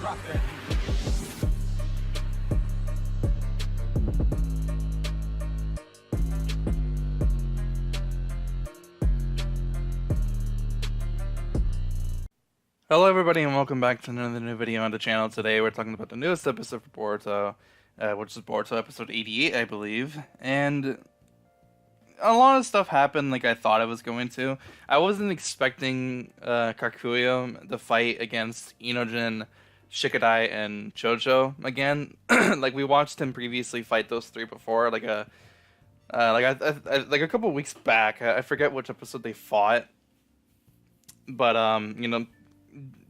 Hello everybody and welcome back to another new video on the channel. Today we're talking about the newest episode for Boruto, which is Boruto episode 88, I believe. And a lot of stuff happened like I thought it was going to. I wasn't expecting Kakuyo to fight against Inojin, Shikadai, and Chocho again. Like we watched him previously fight those three before, like a couple weeks back. I forget which episode they fought, but you know.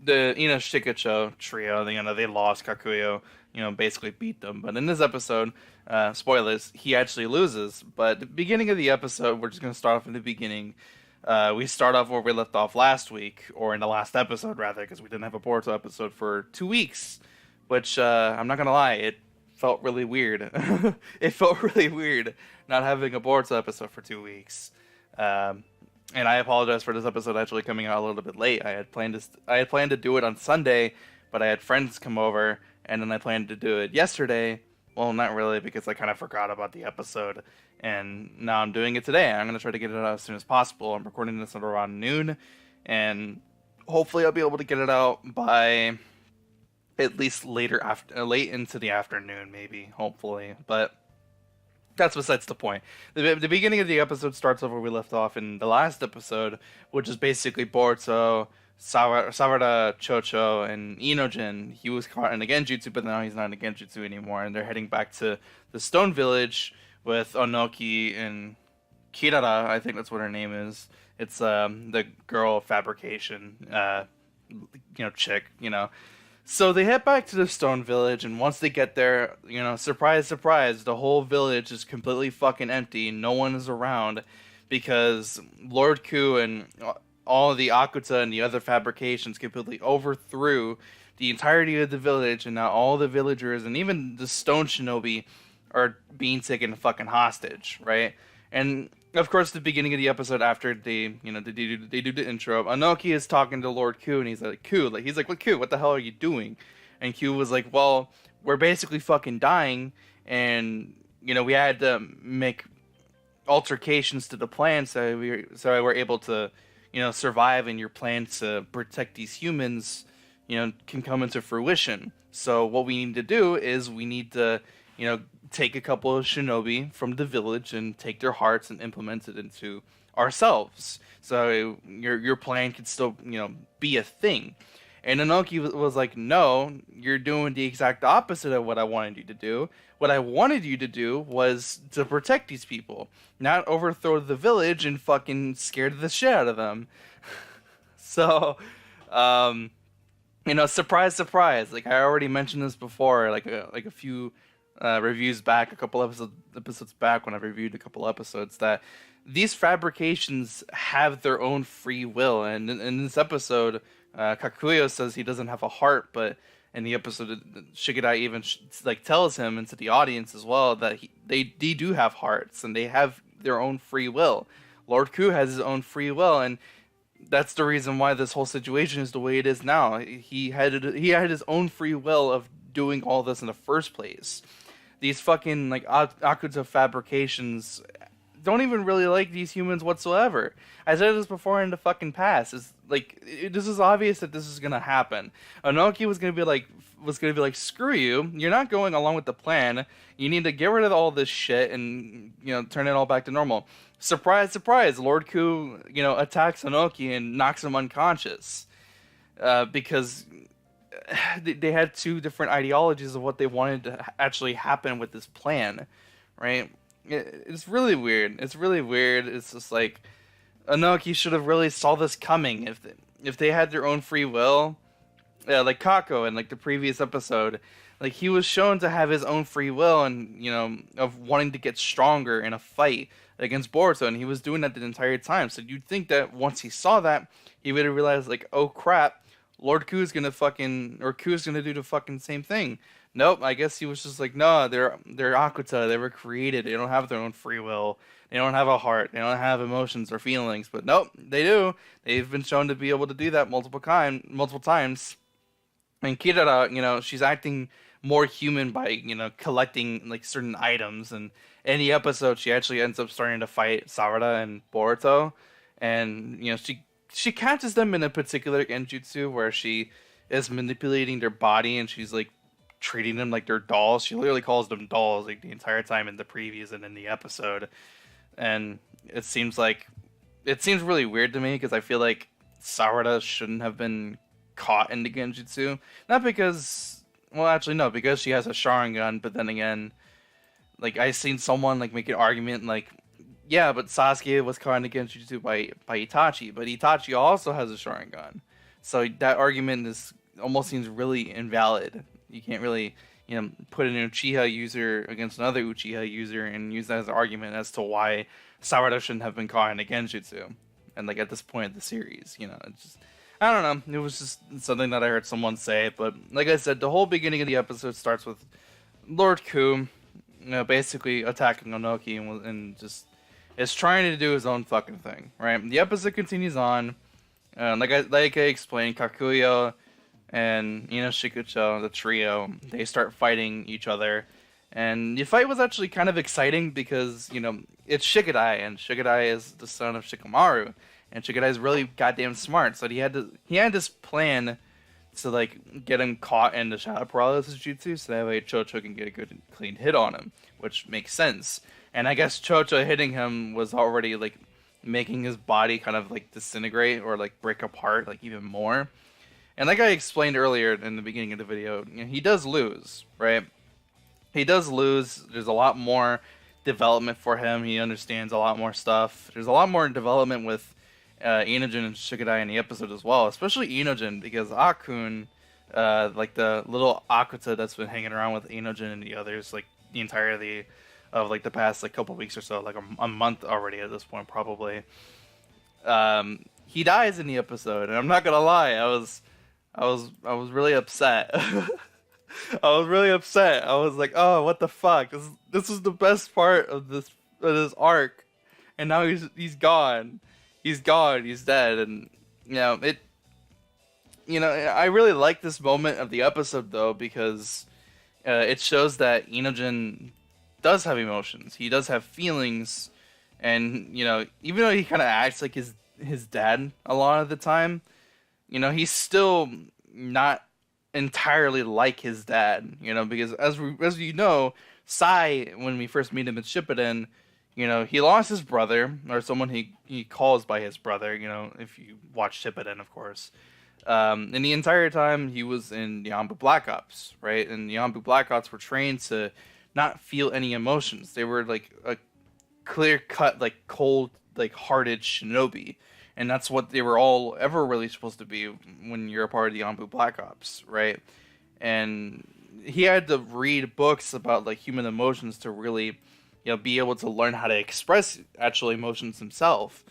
The Shikacho trio, they lost. Kakuyo, basically beat them. But in this episode, spoilers, he actually loses. But at the beginning of the episode, we're just gonna start off in the beginning. We start off where we left off last week, or in the last episode rather, because we didn't have a Boruto episode for 2 weeks. Which I'm not gonna lie, it felt really weird. It felt really weird not having a Boruto episode for 2 weeks. And I apologize for this episode actually coming out a little bit late. I had planned to do it on Sunday, but I had friends come over, and then I planned to do it yesterday. Well, not really, because I kind of forgot about the episode, and now I'm doing it today. I'm going to try to get it out as soon as possible. I'm recording this at around noon, and hopefully I'll be able to get it out by at least late into the afternoon, maybe, hopefully. But that's besides the point. The beginning of the episode starts off where we left off in the last episode, which is basically Boruto, Sawada, Chocho, and Inojin. He was caught in a genjutsu, but now he's not in a genjutsu anymore, and they're heading back to the Stone Village with Onoki and Kirara, I think that's what her name is. It's the girl fabrication, chick, So they head back to the Stone Village, and once they get there, surprise, surprise, the whole village is completely fucking empty. No one is around because Lord Ku and all of the Akuta and the other fabrications completely overthrew the entirety of the village, and now all the villagers and even the Stone Shinobi are being taken fucking hostage, right? And of course, the beginning of the episode, after they do the intro, Onoki is talking to Lord Ku, and he's like, "What Ku? What the hell are you doing?" And Ku was like, "Well, we're basically fucking dying, and we had to make altercations to the plan, so we were able to, survive, and your plan to protect these humans, can come into fruition. So what we need to do is we need to, take a couple of shinobi from the village and take their hearts and implement it into ourselves. So your plan could still, be a thing." And Inoki was like, "No, you're doing the exact opposite of what I wanted you to do. What I wanted you to do was to protect these people, not overthrow the village and fucking scare the shit out of them." So, surprise, surprise. Like I already mentioned this before, like a few reviews back, a couple episodes back when I reviewed a couple episodes, that these fabrications have their own free will. And in this episode, Kakuyo says he doesn't have a heart, but in the episode, Shikadai even tells him, and to the audience as well, that they do have hearts and they have their own free will. Lord Ku has his own free will, and that's the reason why this whole situation is the way it is now. He had his own free will of doing all this in the first place. These fucking Akuta fabrications don't even really like these humans whatsoever. I said this before in the fucking past. This is obvious that this is gonna happen. Onoki was gonna be like, "Screw you! You're not going along with the plan. You need to get rid of all this shit and turn it all back to normal." Surprise, surprise! Lord Ku attacks Onoki and knocks him unconscious because they had two different ideologies of what they wanted to actually happen with this plan, right? It's really weird. It's just like Onoki should have really saw this coming. If they had their own free will, like Kako in the previous episode, he was shown to have his own free will and of wanting to get stronger in a fight against Boruto, and he was doing that the entire time. So you'd think that once he saw that, he would have realized oh crap, Lord Ku's gonna do the fucking same thing. Nope, I guess he was just like, no, they're Akuta, they were created, they don't have their own free will, they don't have a heart, they don't have emotions or feelings, but nope, they do. They've been shown to be able to do that multiple times. And Kirara, she's acting more human by, collecting like certain items. And in the episode, she actually ends up starting to fight Sarada and Boruto, and she catches them in a particular genjutsu where she is manipulating their body, and she's like treating them like they're dolls. She literally calls them dolls like the entire time in the previews and in the episode. And it seems really weird to me because I feel like Sarada shouldn't have been caught in the genjutsu. Not because, well, actually no, because she has a Sharingan. But then again, like I seen someone like make an argument like, yeah, but Sasuke was caught in the genjutsu by Itachi, but Itachi also has a Sharingan. So that argument is almost seems really invalid. You can't really put an Uchiha user against another Uchiha user and use that as an argument as to why Sarada shouldn't have been caught in a genjutsu. And like at this point of the series, it's just, I don't know. It was just something that I heard someone say. But like I said, the whole beginning of the episode starts with Lord Ku, basically attacking Onoki and just is trying to do his own fucking thing, right? The episode continues on. Like I explained, Kakuyo and Shikucho, the trio, they start fighting each other. And the fight was actually kind of exciting because, it's Shikadai, and Shikadai is the son of Shikamaru. And Shikadai is really goddamn smart, so he had this plan to, like, get him caught in the Shadow Paralysis Jutsu, so that way Chocho can get a good, clean hit on him, which makes sense. And I guess Chocho hitting him was already, like, making his body kind of, like, disintegrate or, like, break apart, like, even more. And like I explained earlier in the beginning of the video, he does lose, right? He does lose. There's a lot more development for him. He understands a lot more stuff. There's a lot more development with Inojin and Shikadai in the episode as well, especially Inojin, because Akkun, like the little Akuta that's been hanging around with Inojin and the others, like the entirety of like the past like couple weeks or so, like a month already at this point probably. He dies in the episode, and I'm not gonna lie, I was really upset. I was really upset. I was like, oh, what the fuck? This is the best part of this arc, and now he's gone. He's gone. He's dead. And I really like this moment of the episode though, because it shows that Inojin does have emotions. He does have feelings, and even though he kind of acts like his dad a lot of the time, he's still not entirely like his dad, because as you know, Sai, when we first meet him at Shippuden, he lost his brother, or someone he calls by his brother, if you watch Shippuden, of course. And the entire time he was in Yambu Black Ops, right? And Yambu Black Ops were trained to not feel any emotions. They were like a clear-cut, like cold, like hearted shinobi. And that's what they were all ever really supposed to be when you're a part of the Yambu Black Ops, right? And he had to read books about like human emotions to really, be able to learn how to express actual emotions himself.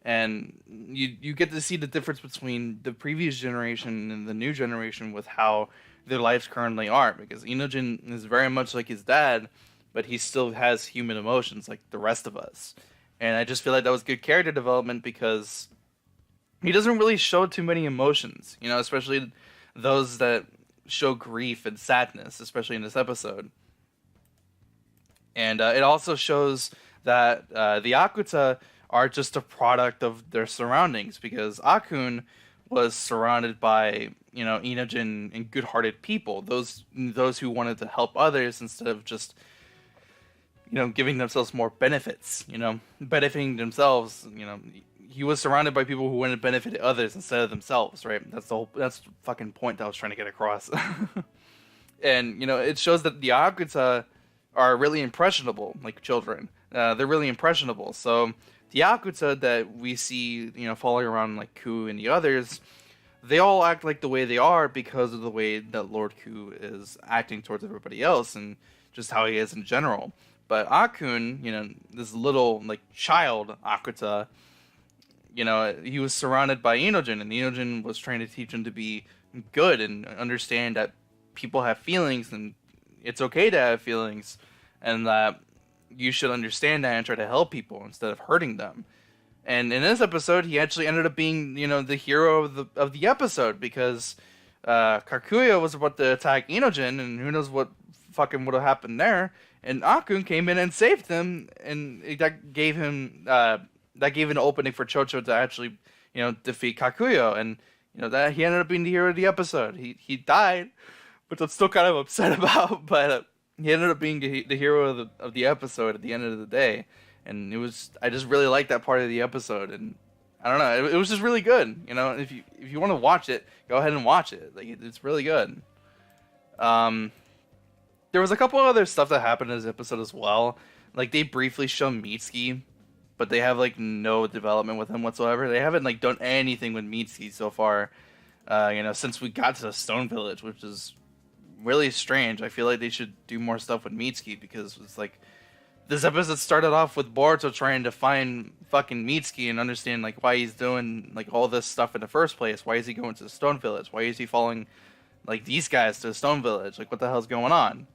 And you get to see the difference between the previous generation and the new generation with how their lives currently are. Because Inojin is very much like his dad, but he still has human emotions like the rest of us. And I just feel like that was good character development because he doesn't really show too many emotions, especially those that show grief and sadness, especially in this episode. And it also shows that the Akuta are just a product of their surroundings, because Akkun was surrounded by, Inojin and good-hearted people, those who wanted to help others instead of just, giving themselves more benefits, benefiting themselves, he was surrounded by people who wanted to benefit others instead of themselves, right? That's the fucking point that I was trying to get across. And, it shows that the Akuta are really impressionable, like children. They're really impressionable. So the Akuta that we see, following around like Ku and the others, they all act like the way they are because of the way that Lord Ku is acting towards everybody else and just how he is in general. But Akkun, this little like child Akuta, he was surrounded by Inojin, and Inojin was trying to teach him to be good and understand that people have feelings and it's okay to have feelings, and that you should understand that and try to help people instead of hurting them. And in this episode, he actually ended up being, the hero of the episode, because Kakuya was about to attack Inojin, and who knows what fucking would have happened there. And Akkun came in and saved him, and that gave an opening for Chocho to actually, defeat Kakuya, and that he ended up being the hero of the episode. He died, which I'm still kind of upset about, but he ended up being the hero of the episode at the end of the day, and I just really liked that part of the episode, and I don't know, it was just really good. If you want to watch it, go ahead and watch it. Like it's really good. There was a couple other stuff that happened in this episode as well. Like they briefly show Mitsuki, but they have like no development with him whatsoever. They haven't like done anything with Mitsuki so far. Since we got to the Stone Village, which is really strange. I feel like they should do more stuff with Mitsuki, because it's like this episode started off with Boruto trying to find fucking Mitsuki and understand like why he's doing like all this stuff in the first place. Why is he going to the Stone Village? Why is he following like these guys to the Stone Village? Like what the hell's going on?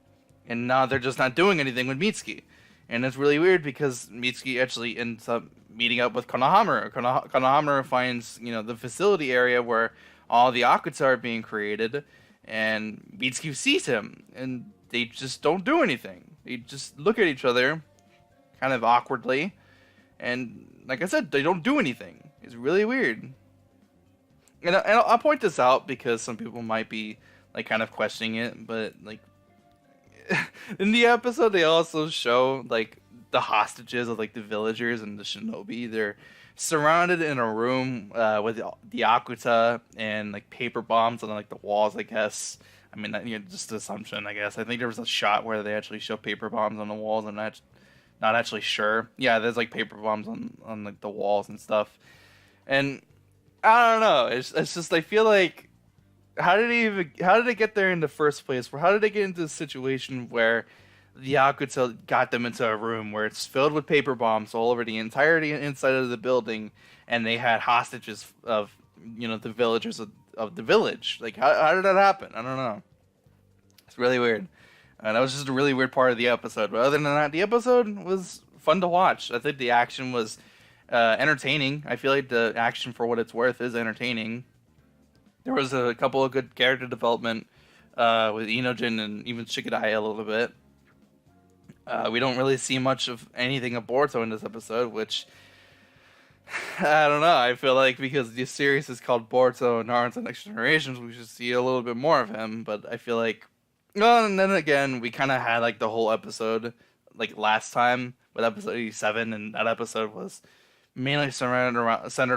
And now they're just not doing anything with Mitsuki. And it's really weird because Mitsuki actually ends up meeting up with Konohamaru. Konohamaru finds, the facility area where all the Akuta are being created, and Mitsuki sees him, and they just don't do anything. They just look at each other kind of awkwardly, and like I said, they don't do anything. It's really weird. And I'll point this out because some people might be like kind of questioning it, but like in the episode they also show like the hostages of like the villagers and the shinobi. They're surrounded in a room with the Akuta and like paper bombs on like the walls, I guess. I mean, just an assumption, I guess. I think there was a shot where they actually show paper bombs on the walls. I'm not actually sure. Yeah, there's like paper bombs on like the walls and stuff. And I don't know. It's just I feel like how did it get there in the first place? How did they get into a situation where the Akuta got them into a room where it's filled with paper bombs all over the entirety inside of the building, and they had hostages of the villagers of the village? Like how did that happen? I don't know. It's really weird. That was just a really weird part of the episode. But other than that, the episode was fun to watch. I think the action was entertaining. I feel like the action, for what it's worth, is entertaining. There was a couple of good character development with Inojin and even Shikadai a little bit. We don't really see much of anything of Boruto in this episode, which I don't know. I feel like because the series is called Boruto Naruto Next Generations, we should see a little bit more of him. But I feel like, well, and then again, we kind of had like the whole episode like last time with episode 87, and that episode was mainly centered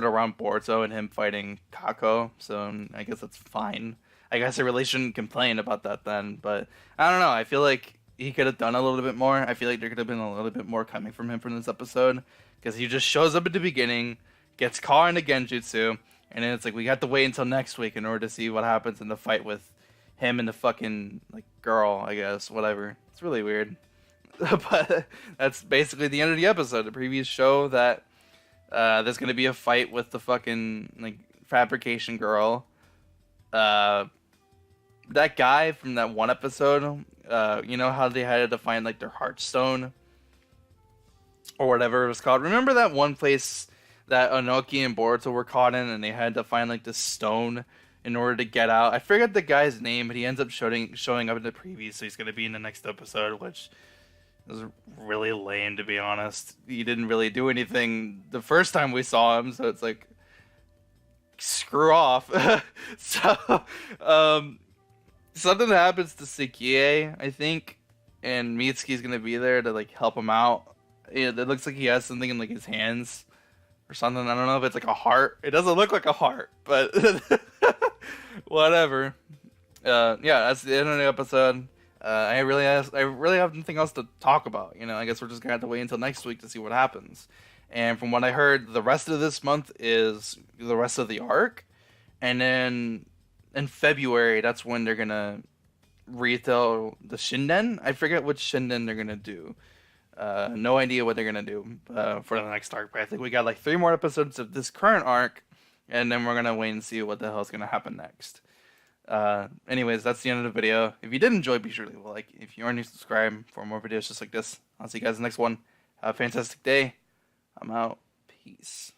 around Boruto and him fighting Kako. So I guess that's fine. I guess I really shouldn't complain about that then. But I don't know. I feel like he could have done a little bit more. I feel like there could have been a little bit more coming from him from this episode, because he just shows up at the beginning, gets caught in a genjutsu, and then it's like we have to wait until next week in order to see what happens in the fight with him and the fucking like girl, I guess, whatever. It's really weird. But that's basically the end of the episode. The previous show that there's gonna be a fight with the fucking like fabrication girl. That guy from that one episode. How they had to find like their heartstone or whatever it was called. Remember that one place that Onoki and Boruto were caught in, and they had to find like this stone in order to get out? I forget the guy's name, but he ends up showing up in the preview, so he's gonna be in the next episode, which is really lame, to be honest. He didn't really do anything the first time we saw him, so it's like screw off. So something happens to Sekie, I think, and Mitsuki's gonna be there to like help him out. It looks like he has something in like his hands or something. I don't know if it's like a heart. It doesn't look like a heart, but whatever. Yeah, that's the end of the episode. I really have nothing else to talk about. I guess we're just gonna have to wait until next week to see what happens. And from what I heard, the rest of this month is the rest of the arc, and then in February, that's when they're gonna retell the Shinden. I forget which Shinden they're gonna do. No idea what they're gonna do for the next arc. But I think we got like 3 more episodes of this current arc, and then we're gonna wait and see what the hell is gonna happen next. Anyways, that's the end of the video. If you did enjoy, be sure to leave a like. If you aren't new, subscribe for more videos just like this. I'll see you guys in the next one. Have a fantastic day. I'm out. Peace.